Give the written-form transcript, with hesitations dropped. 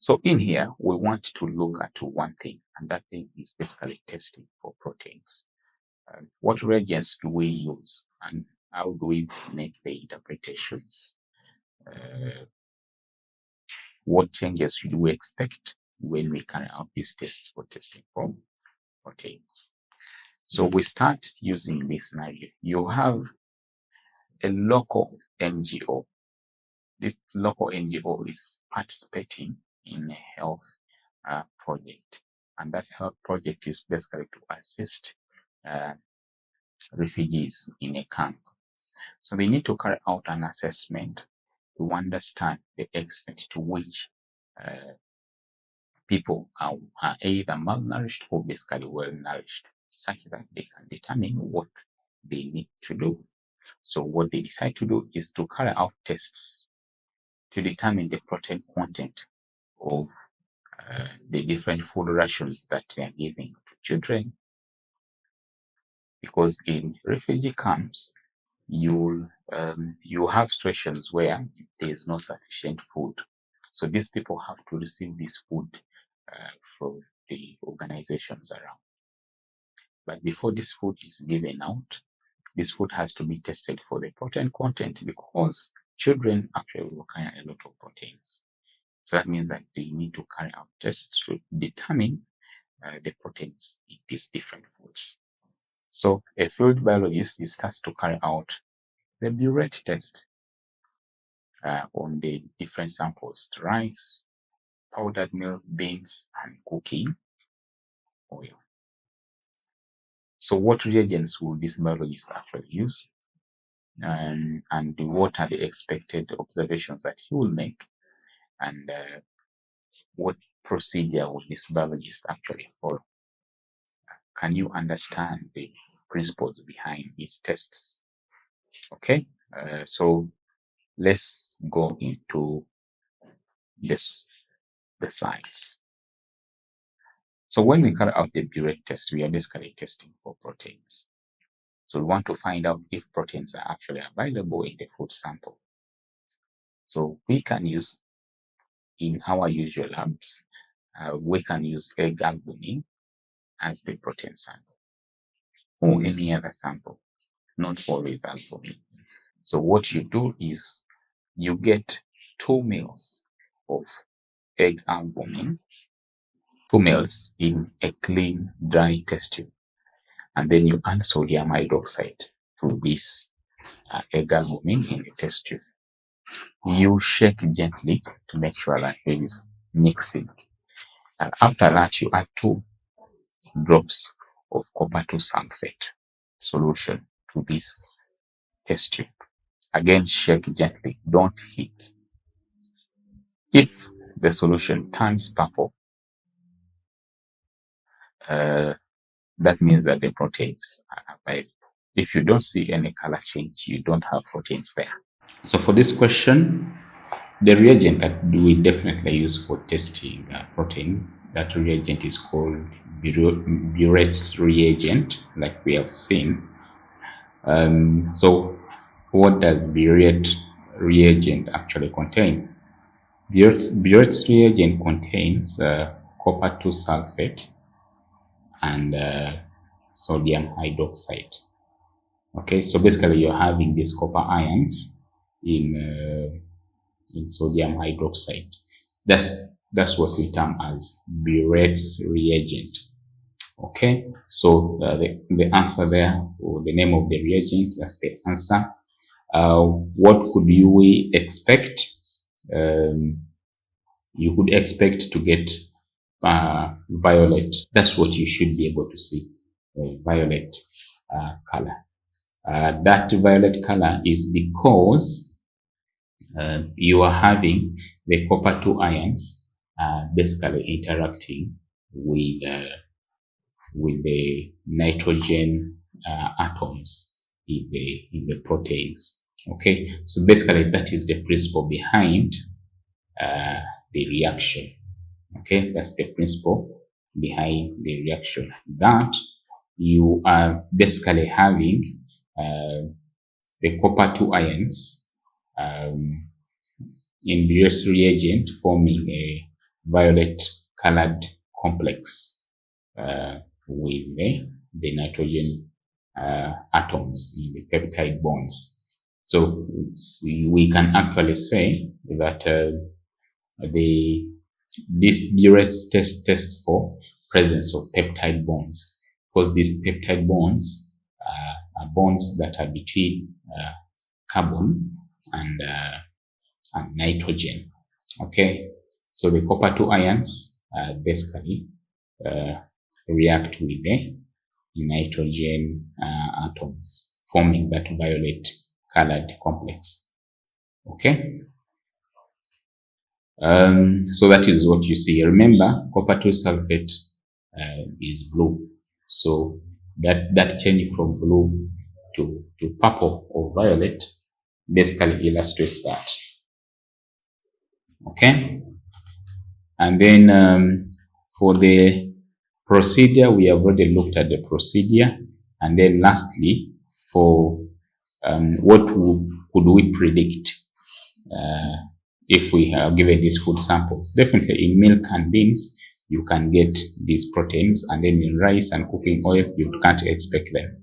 So in here, we want to look at one thing, and that thing is basically testing for proteins. What reagents do we use, and how do we make the interpretations? What changes should we expect when we carry out these tests for testing for proteins? So we start using this scenario. You have a local NGO. This local NGO is participating in a health project, and that health project is basically to assist refugees in a camp. So they need to carry out an assessment to understand the extent to which people are either malnourished or basically well nourished, such that they can determine what they need to do. So what they decide to do is to carry out tests to determine the protein content of the different food rations that they are giving to children. Because in refugee camps, you have situations where there is no sufficient food. So these people have to receive this food from the organizations around. But before this food is given out, this food has to be tested for the protein content, because children actually require a lot of proteins. So that means that they need to carry out tests to determine the proteins in these different foods. So a field biologist is tasked to carry out the Biuret test on the different samples: rice, powdered milk, beans, and cooking oil. So what reagents will this biologist actually use? And what are the expected observations that he will make? And what procedure will this biologist actually follow? Can you understand the principles behind these tests? Okay, so let's go into the slides. So when we carry out the Biuret test, we are basically testing for proteins. So we want to find out if proteins are actually available in the food sample. So we can use, in our usual labs, we can use egg albumin as the protein sample, or any other sample, not always albumin. So what you do is you get 2 ml of egg albumin, 2 ml in a clean, dry test tube, and then you add sodium hydroxide to this egg albumin in the test tube. You shake gently to make sure that there is mixing. And after that, you add 2 drops of copper 2 sulfate solution to this test tube. Again, shake gently, don't heat. If the solution turns purple, that means that the proteins are available. If you don't see any color change, you don't have proteins there. So for this question, the reagent that we definitely use for testing protein, that reagent is called Biuret's reagent, like we have seen. So what does Biuret reagent actually contain? Biuret's reagent contains copper 2 sulfate and sodium hydroxide. Okay, so basically you're having these copper ions in sodium hydroxide. That's what we term as Biuret's reagent. Okay, so the answer there, or the name of the reagent, that's the answer. What could we expect? You could expect to get violet. That's what you should be able to see, violet color. That violet color is because you are having the copper 2 ions basically interacting with the nitrogen atoms in the proteins. Okay, so basically that is the principle behind the reaction. Okay, that's the principle behind the reaction, that you are basically having the copper 2 ions in Biuret's reagent forming violet colored complex with the nitrogen atoms in the peptide bonds. So we can actually say that this Biuret test tests for presence of peptide bonds, because these peptide bonds are bonds that are between carbon and nitrogen. Okay, so the copper 2 ions basically react with the nitrogen atoms, forming that violet colored complex. Okay, so that is what you see. Remember, copper 2 sulfate is blue, so that change from blue to purple or violet basically illustrates that. Okay, and then for the procedure, we have already looked at the procedure, and then lastly, for what could we predict if we are given these food samples. Definitely in milk and beans, you can get these proteins, and then in rice and cooking oil, you can't expect them.